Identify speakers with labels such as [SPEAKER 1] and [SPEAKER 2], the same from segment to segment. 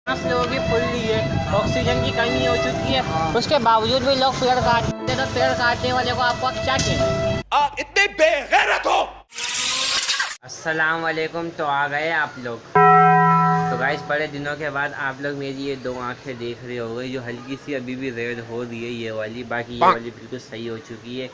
[SPEAKER 1] सांस लोगे फुल लिए, ऑक्सीजन की कमी हो चुकी है, उसके बावजूद भी लोग पेड़ काटते हैं। तो पेड़ काटने वाले को आपको क्या कहना है?
[SPEAKER 2] आप इतने बेगैरत हो।
[SPEAKER 1] अस्सलाम वालेकुम। तो आ गए आप लोग। तो गाइस बड़े दिनों के बाद आप लोग मेरी ये दो आंखें देख रहे हो गई, जो हल्की सी अभी भी रेड हो रही है ये वाली, बाकी ये वाली बिल्कुल सही हो चुकी है।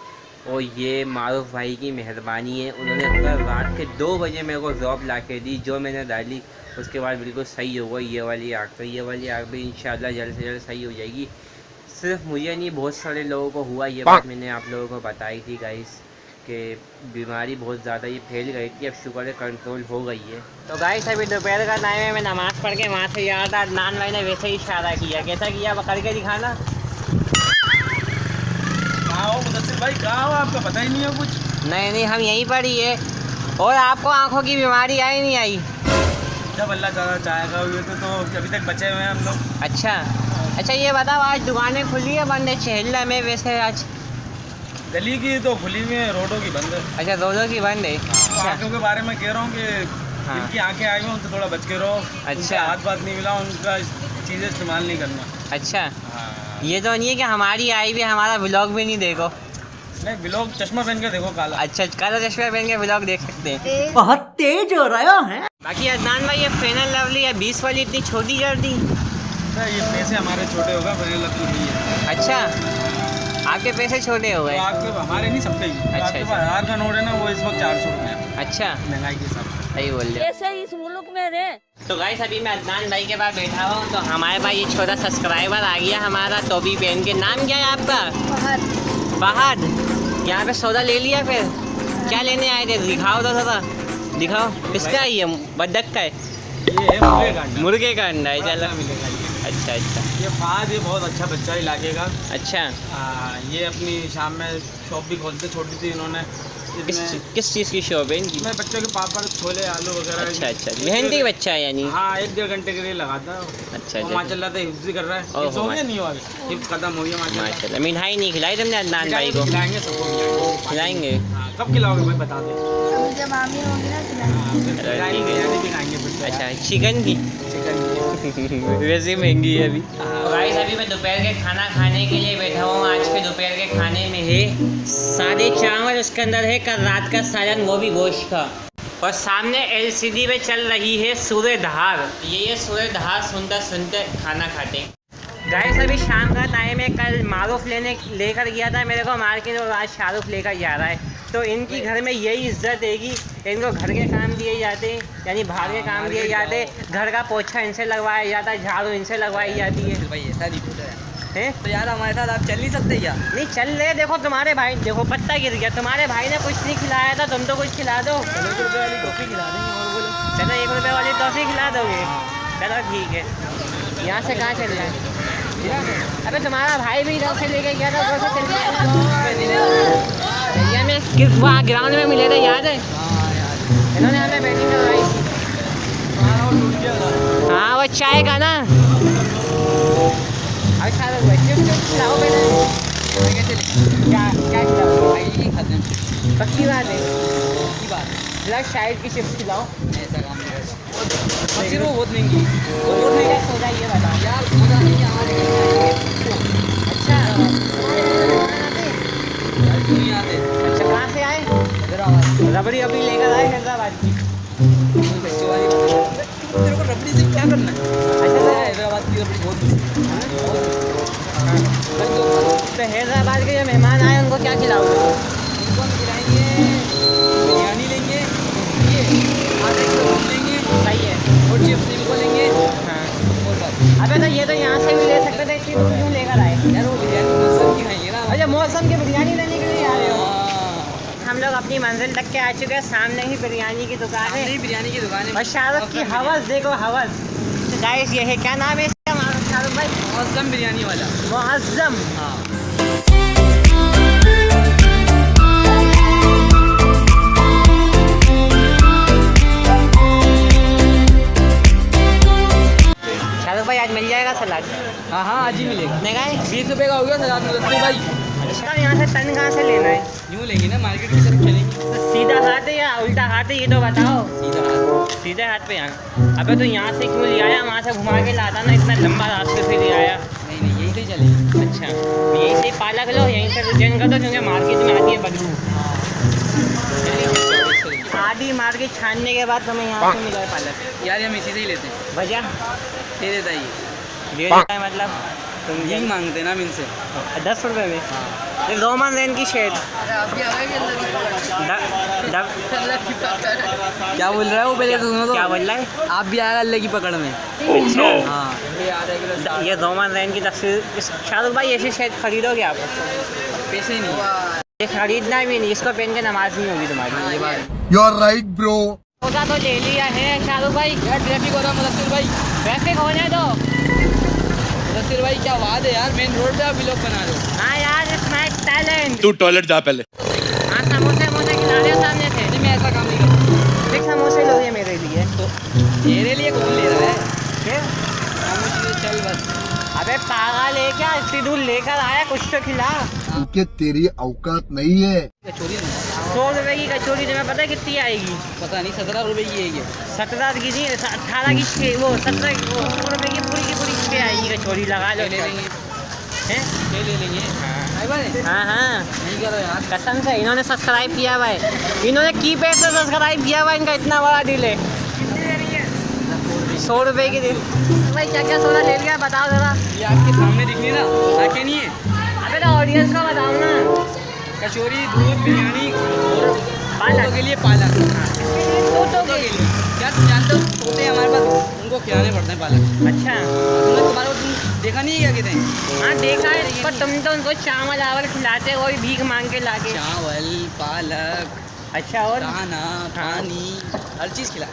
[SPEAKER 1] और ये मारूफ भाई की मेहरबानी है, उन्होंने कल रात के 2 बजे मेरे को ड्रॉप ला के दी, जो मैंने डाली उसके बाद बिल्कुल सही हो गई ये वाली आँख। तो ये वाली आँख भी इंशाल्लाह जल्द से जल्द सही हो जाएगी। सिर्फ मुझे नहीं, बहुत सारे लोगों को हुआ। ये बात मैंने आप लोगों को बताई थी गाइस कि बीमारी बहुत ज़्यादा ये फैल गई थी, अब शुक्र है कंट्रोल हो गई है। तो गाइस अभी दोपहर का टाइम है, मैं नमाज़ पढ़ के वहाँ से यार था, अदनान भाई ने वैसे ही इशारा किया। कैसा किया करके दिखाना?
[SPEAKER 2] कहाँ हो मुदस्सिर भाई, कहाँ हो? आपका पता ही नहीं है कुछ।
[SPEAKER 1] नहीं हम यहीं पर ही है। और आपको आँखों की बीमारी आई नहीं आई?
[SPEAKER 2] जब अल्लाह ज़्यादा चाहेगा हुए तो अभी तक बचे हुए हैं हम लोग।
[SPEAKER 1] अच्छा ये बताओ, आज दुकानें खुली है बंद है चेहला में? वैसे आज
[SPEAKER 2] गली की तो खुली हुई है, रोडों की बंद है।
[SPEAKER 1] अच्छा रोडों की बंद है।
[SPEAKER 2] तो आँखों के बारे में कह रहा हूँ कि जिनकी आँखें आई हैं उनसे थोड़ा बच के रहो।
[SPEAKER 1] अच्छा।
[SPEAKER 2] हाथ बात नहीं मिला, उनका चीज़ें इस्तेमाल नहीं करना।
[SPEAKER 1] अच्छा
[SPEAKER 2] हाँ।
[SPEAKER 1] ये तो नहीं है कि हमारी आई भी हमारा व्लॉग भी नहीं देखो?
[SPEAKER 2] नहीं, ब्लॉग चश्मा पहन के देखो काला।
[SPEAKER 1] अच्छा काला चश्मा पहन के व्लॉग देख सकते हैं।
[SPEAKER 3] बहुत तेज हो रहा है।
[SPEAKER 1] बाकी अदनान भाई ये फेयर एंड लवली है 20 वाली इतनी छोटी कर दी।
[SPEAKER 2] ये पैसे हमारे छोटे होगा, बड़े लगती नहीं है।
[SPEAKER 1] अच्छा आपके पैसे छोटे हो गए?
[SPEAKER 2] तो आपके हमारे नहीं, सबके ही।
[SPEAKER 1] अच्छा,
[SPEAKER 2] आपके पास 1000 का नोट है ना, वो इस वक्त 400 रुपये है।
[SPEAKER 1] अच्छा
[SPEAKER 2] महंगाई के हिसाब से।
[SPEAKER 1] सही बोल रहे
[SPEAKER 4] ऐसे इस मुल्क में रहे।
[SPEAKER 1] तो गाइस अभी मैं अदनान भाई के पास बैठा हूँ, तो हमारे पास ये छोटा सब्सक्राइबर आ गया हमारा टोपी पहन के। नाम क्या है आपका? फहद। यहाँ पे सौदा ले लिया? फिर क्या लेने आए थे? दिखाओ तो थोड़ा, दिखाओ। किसका है ये? बतख का है?
[SPEAKER 2] ये है
[SPEAKER 1] मुर्गे का अंडा है। चलो
[SPEAKER 2] मिलेगा ये।
[SPEAKER 1] अच्छा
[SPEAKER 2] ये फाद, ये बहुत अच्छा बच्चा इलाके का।
[SPEAKER 1] अच्छा
[SPEAKER 2] ये अपनी शाम में शॉप भी खोलते छोटी थी इन्होंने।
[SPEAKER 1] किस चीज़ की शॉप है इनकी?
[SPEAKER 2] मैं बच्चों के पापड़, छोले, आलू वगैरह।
[SPEAKER 1] अच्छा मेहनती बच्चा है यानी?
[SPEAKER 2] हाँ, 1-1.5 घंटे के लिए लगाता है।
[SPEAKER 1] अच्छा
[SPEAKER 2] माशाल्लाह तो हिफ्ज़ भी कर रहा है।
[SPEAKER 1] ओहो,
[SPEAKER 2] हिफ्ज़ हो गया नहीं हुआ, हिफ्ज़ खत्म हो गया
[SPEAKER 1] माशाल्लाह। मिठाई नहीं खिलाई तुमने अदनान भाई को?
[SPEAKER 2] खिलाएंगे, सबको खिलाएंगे।
[SPEAKER 1] खिलाएंगे?
[SPEAKER 2] कब खिलाओगे भाई, बता दे।
[SPEAKER 4] जब मामी होंगी ना
[SPEAKER 2] बिरयानी भी खाएंगे फिर।
[SPEAKER 1] अच्छा चिकन की? वैसे महंगी है अभी। गाइस अभी मैं दोपहर के खाना खाने के लिए बैठा हूँ। आज के दोपहर के खाने में है सादे चावल, उसके अंदर है कल रात का सालन, वो भी गोश्त का। और सामने LCD पे चल रही है सूर्यधार। ये सूर्यधार सुनते खाना खाते हैं। गाइस अभी शाम का टाइम है, कल मारूफ लेकर गया था मेरे को मार्केट, और आज शाहरुख लेकर जा रहा है। तो इनकी घर में यही इज्जत देगी, इनको घर के काम दिए जाते हैं, यानी बाहर के काम दिए जाते हैं। घर का पोछा इनसे लगवाया जाता है, झाड़ू इनसे लगवाई जाती है।
[SPEAKER 3] भाई ऐसा नहीं
[SPEAKER 1] हैं?
[SPEAKER 3] तो यार हमारे साथ आप चल नहीं सकते क्या?
[SPEAKER 1] नहीं चल रहे। देखो तुम्हारे भाई, देखो पत्ता गिर गया, तुम्हारे भाई ने कुछ नहीं खिलाया था, तुम तो कुछ खिला दो।
[SPEAKER 3] चलो 1 रुपये वाली टॉफी खिला देंगे और बोलो।
[SPEAKER 1] चलो 1 रुपये वाली टॉफी खिला दोगे? चलो ठीक है। यहाँ से कहाँ चल रहे हैं? अबे तुम्हारा भाई भी इधर से लेके गया था, उधर से चल गया। में किस वहाँ ग्राउंड में मिले थे, याद है? इन्होंने हमें बैटिंग करवाई थी। हाँ वो चाय का ना। अच्छा चुप खिलाओ पहले। क्या खिलाओ? पक्की बात है? ब्लड शायद की चिप्स खिलाओ।
[SPEAKER 3] ऐसा काम नहीं करता। फिर वो बहुत महंगी।
[SPEAKER 1] वो महंगा सौदा, ये बताओ
[SPEAKER 3] यार सौदा नहीं है हमारे घर।
[SPEAKER 1] अच्छा
[SPEAKER 3] नहीं आते।
[SPEAKER 1] अच्छा कहाँ से आए?
[SPEAKER 3] हैदराबाद।
[SPEAKER 1] रबड़ी अभी लेकर आए हैदराबाद की?
[SPEAKER 3] पैसे वाली बात है। तेरे को रबड़ी से क्या करना है?
[SPEAKER 1] अच्छा
[SPEAKER 3] हैदराबाद की रबड़ी बहुत
[SPEAKER 1] तो हैदराबाद के जो मेहमान आए उनको क्या खिलाओगे?
[SPEAKER 3] उनको हम खिलाएंगे, बिरयानी लेंगे, ये आधे किलो लेंगे,
[SPEAKER 1] सही है।
[SPEAKER 3] और चिप्स इनको लेंगे।
[SPEAKER 1] हाँ
[SPEAKER 3] और बस।
[SPEAKER 1] अबे तो ये तो यहाँ से भी ले सकते थे, इतनी दूर क्यों लेकर आए?
[SPEAKER 3] यार वो बिरयानी मौसम की खाएंगे ना।
[SPEAKER 1] अच्छा मौसम की बिरयानी लेने के लिए आ रहे हो?
[SPEAKER 3] हाँ।
[SPEAKER 1] हम लोग अपनी मंजिल तक के आ चुके हैं, सामने ही बिरयानी की दुकान है।
[SPEAKER 3] नहीं, बिरयानी की दुकान है।
[SPEAKER 1] और शाहरुख की हवस देखो, हवस। तो गाइस ये है, क्या नाम है इसका शाहरुख भाई?
[SPEAKER 3] मौसम बिरयानी वाला।
[SPEAKER 1] मुअज़्ज़म।
[SPEAKER 3] हाँ।
[SPEAKER 1] शाहरुख भाई आज मिल जाएगा सलाद?
[SPEAKER 3] हाँ आज ही मिलेगा।
[SPEAKER 1] कितने का है?
[SPEAKER 3] 20 रुपये का हो गया सलाद मुदस्सिर भाई।
[SPEAKER 1] इसका यहाँ से टन कहाँ से लेना है?
[SPEAKER 3] यूँ लेंगे ना, मार्केट की तरफ चलेंगे।
[SPEAKER 1] तो सीधा हाथ है या उल्टा हाथ है ये तो बताओ।
[SPEAKER 3] सीधा हाथ।
[SPEAKER 1] सीधे हाथ पे आना। अबे तो यहाँ से क्यों ले आया, वहाँ से घुमा के लाता ना, इतना लंबा रास्ते से ले आया।
[SPEAKER 3] नहीं नहीं, यहीं से ही चलेंगे।
[SPEAKER 1] अच्छा यहीं से पालक लो, यहीं से रिटर्न कर दो, क्योंकि मार्केट में आती है बदबू। आधी मार्केट छानने के बाद हमें यहाँ से मिला है पालक।
[SPEAKER 3] यार हम इसी से ही लेते हैं।
[SPEAKER 1] वजह
[SPEAKER 3] दे देता है ये।
[SPEAKER 1] दे देता है मतलब तुम
[SPEAKER 3] यही मांगते हैं ना हम इनसे।
[SPEAKER 1] 10 रुपये में। ये रोमन रेन की शेड।
[SPEAKER 3] क्या बोल रहा है वो, पहले तो सुनो तो।
[SPEAKER 1] क्या बोल रहा है?
[SPEAKER 3] आप भी आएगा अल्ले की पकड़ में।
[SPEAKER 1] अच्छा
[SPEAKER 3] हाँ,
[SPEAKER 1] ये रोमन रेन की तस्वीर। शाहरुख भाई ऐसी शेड खरीदोगे आप?
[SPEAKER 3] पैसे ही नहीं।
[SPEAKER 1] ये खरीदना भी नहीं, इसको पहन के नमाज नहीं होगी तुम्हारी।
[SPEAKER 3] ये बात
[SPEAKER 5] यू आर राइट ब्रो।
[SPEAKER 1] होगा तो ले लिया है शाहरुख भाई।
[SPEAKER 3] यार ट्रैफिक हो रहा है मुदस्सिर भाई।
[SPEAKER 1] ट्रैफिक होने दो।
[SPEAKER 3] मुदस्सिर भाई क्या बात है यार, मेन रोड पे आप व्लॉग बना रहे हो।
[SPEAKER 1] हाँ यार इट्स माय टैलेंट।
[SPEAKER 5] तू टॉयलेट जा पहले।
[SPEAKER 1] हाँ समोसे मोसे खिला रहे हो सामने से।
[SPEAKER 3] नहीं मैं ऐसा काम नहीं करता।
[SPEAKER 1] एक समोसे लो ये मेरे लिए तो।
[SPEAKER 3] मेरे लिए कौन ले रहा है?
[SPEAKER 1] फिर
[SPEAKER 3] हाँ, मुझे चल बस।
[SPEAKER 1] अबे पागल है क्या, इतनी दूर लेकर आया, कुछ तो खिला।
[SPEAKER 5] क्योंकि तेरी औकात नहीं है।
[SPEAKER 3] कचौरी नहीं,
[SPEAKER 1] 100 रुपए की कचौरी तुम्हें पता है कितनी आएगी?
[SPEAKER 3] पता नहीं, 17 रुपए की है ये।
[SPEAKER 1] 17 की नहीं, 18 की 6, वो 17 रुपए की पूरी 6 आएगी कचौरी। लगा लो।
[SPEAKER 3] ले लेंगे।
[SPEAKER 1] हैं?
[SPEAKER 3] ले लेंगे।
[SPEAKER 1] हाँ।
[SPEAKER 3] भाई
[SPEAKER 1] हाँ हाँ
[SPEAKER 3] नहीं करो यार।
[SPEAKER 1] कसम से इन्होंने सब्सक्राइब किया हुआ है, इन्होंने कीपैड से सब्सक्राइब किया हुआ है, इनका इतना बड़ा डील है। 100 रुपए की दिल। भाई क्या क्या सोना ले लिया बताओ जरा।
[SPEAKER 3] ये आपके सामने दिखनी ना, आके नहीं है।
[SPEAKER 1] अबे तो ऑडियंस को बताओ ना।
[SPEAKER 3] कचौरी, दूध, बिरयानी और
[SPEAKER 1] पालक।
[SPEAKER 3] तोतों के लिए पालक।
[SPEAKER 1] तोतों
[SPEAKER 3] तोतों के लिए क्या तुम जानते हो, तोते हमारे पास, उनको खिलाने पड़ते हैं पालक।
[SPEAKER 1] अच्छा
[SPEAKER 3] तुमने तुम्हारे को तुम देखा नहीं है क्या कहते हैं?
[SPEAKER 1] हाँ देखा है, पर तुम तो उनको चावल आवल खिलाते हो, वो भी भीख मांग के लाके।
[SPEAKER 3] चावल, पालक,
[SPEAKER 1] अच्छा और
[SPEAKER 3] दाना, पानी, हर चीज़ खिला।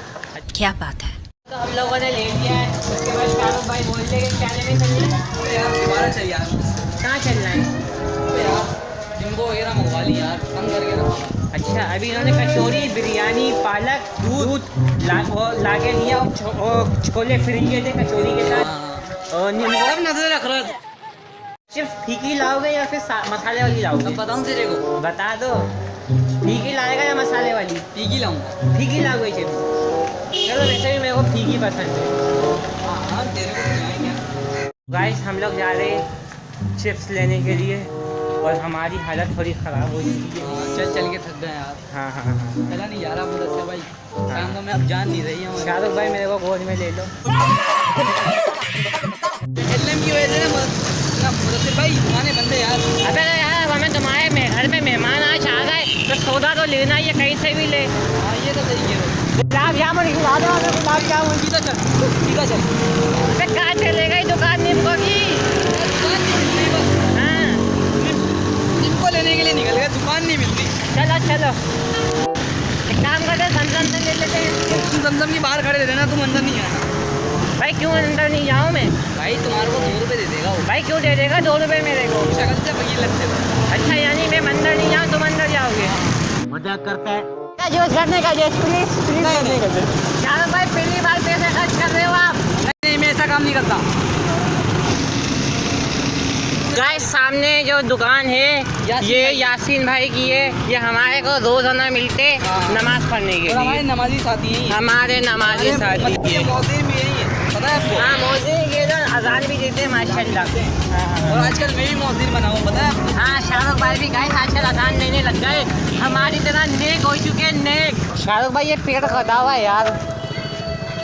[SPEAKER 4] क्या बात है।
[SPEAKER 1] तो हम लोगों ने ले लिया है। उसके बाद शाहरुख भाई बोल रहे कि क्या लेने चलना है।
[SPEAKER 3] अरे यार दोबारा चाहिए यार।
[SPEAKER 1] कहाँ चलना है?
[SPEAKER 3] अबे यार इनको वगैरह मंगवा ली यार, कम करके ना।
[SPEAKER 1] अच्छा अभी इन्होंने कचौरी, बिरयानी, पालक, दूध लाके लिया और छोले फ्री किए थे कचौरी के साथ। और नींबू।
[SPEAKER 3] सब नजर रख रहा है।
[SPEAKER 1] सिर्फ फीकी लाओगे या फिर मसाले वाली लाओगे?
[SPEAKER 3] अब बताऊँ तेरे को?
[SPEAKER 1] बता दो। फीकी लाएगा या मसाले वाली?
[SPEAKER 3] फीकी लाऊंगा।
[SPEAKER 1] फीकी लाओगे सिर्फ? चलो वैसे भी मेरे को फीकी पसंद है।
[SPEAKER 3] हाँ तेरे को खिलाएंगे।
[SPEAKER 1] गाइस हम लोग जा रहे हैं चिप्स लेने के लिए और हमारी हालत थोड़ी ख़राब हो चुकी है।
[SPEAKER 3] हाँ, चल चल के थक गए यार।
[SPEAKER 1] हाँ हाँ हाँ।
[SPEAKER 3] पहला नहीं जा रहा मुदस्सिर भाई, काम तो मैं अब जान नहीं रही हूँ।
[SPEAKER 1] शाहरुख भाई मेरे को गोद में ले लो।
[SPEAKER 3] एलएम की वजह से ना मुदस्सिर भाई दुकानें बंद है यार।
[SPEAKER 1] अबे यार हमें तुम्हारे घर में मेहमान आज आ गए तो सौदा तो लेना ही है, कहीं से भी ले।
[SPEAKER 3] हाँ ये तो सही कह रहे हो।
[SPEAKER 1] गुलाब जामुन खिला दो हमें, गुलाब जामुन।
[SPEAKER 3] सीधा चल, सीधा चल।
[SPEAKER 1] अबे कहाँ चलेगा ये दुकान नींबू की?
[SPEAKER 3] दुकान नहीं मिल रही बस।
[SPEAKER 1] हाँ
[SPEAKER 3] इनको लेने के लिए निकल गए, दुकान नहीं मिल रही।
[SPEAKER 1] चलो चलो एक काम करते हैं, जमजम से ले लेते हैं।
[SPEAKER 3] तुम जमजम के बाहर खड़े रहना, तुम अंदर नहीं आना।
[SPEAKER 1] भाई क्यों अंदर नहीं जाऊँ मैं?
[SPEAKER 3] भाई तुम्हारे को 2 रुपये दे देगा वो।
[SPEAKER 1] भाई क्यों दे देगा 2 रुपये मेरे को?
[SPEAKER 3] शक्ल से फकीर लगते हो।
[SPEAKER 1] अच्छा यानी मैं अंदर नहीं जाऊँ, तुम अंदर जाओगे? मजाक करता है जो करने का, प्लीज प्लीज करने का। शाहरुख भाई पहली बार पैसे खर्च कर रहे हो आप?
[SPEAKER 3] नहीं मैं ऐसा काम नहीं करता।
[SPEAKER 1] गाइस सामने जो दुकान है ये यासीन भाई की है, ये हमारे को रोजाना मिलते नमाज पढ़ने के
[SPEAKER 3] और हमारे
[SPEAKER 1] लिए।
[SPEAKER 3] नमाजी साथी हैं ये।
[SPEAKER 1] हमारे नमाजी साथी
[SPEAKER 3] ये मौसम भी यही है, पता है आपको?
[SPEAKER 1] हाँ मौजिन ये तो अजान भी देते हैं माशाल्लाह।
[SPEAKER 3] और आजकल मैं भी मौसम बना हूँ, पता है आपको?
[SPEAKER 1] हाँ शाहरुख भाई भी गाइस आजकल अजान देने लग गए, हमारी तरह नेक हो चुके हैं, नेक। शाहरुख भाई ये पेड़ कटा हुआ है यार।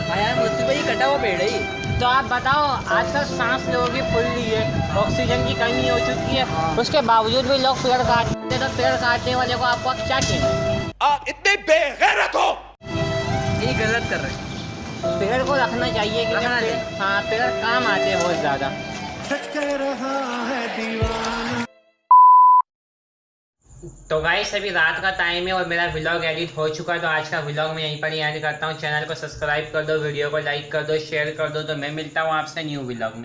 [SPEAKER 3] हाँ यार मुझसे भाई कटा हुआ पेड़ है ये।
[SPEAKER 1] तो आप बताओ आजकल सांस लोगों की फुल रही है, ऑक्सीजन की कमी हो चुकी है, उसके बावजूद भी लोग पेड़ काटते, तो पेड़ काटने वाले को आपको अब क्या कहना?
[SPEAKER 5] आप इतने बेगैरत हो।
[SPEAKER 3] ये गलत कर रहे हैं।
[SPEAKER 1] पेड़ को रखना चाहिए क्योंकि
[SPEAKER 3] रखना
[SPEAKER 1] पेड़, हाँ पेड़ काम आते हैं बहुत ज़्यादा। तो गाइस अभी रात का टाइम है और मेरा व्लॉग एडिट हो चुका है, तो आज का व्लॉग मैं यहीं पर ही एंड करता हूँ। चैनल को सब्सक्राइब कर दो, वीडियो को लाइक कर दो, शेयर कर दो। तो मैं मिलता हूँ आपसे न्यू व्लॉग में।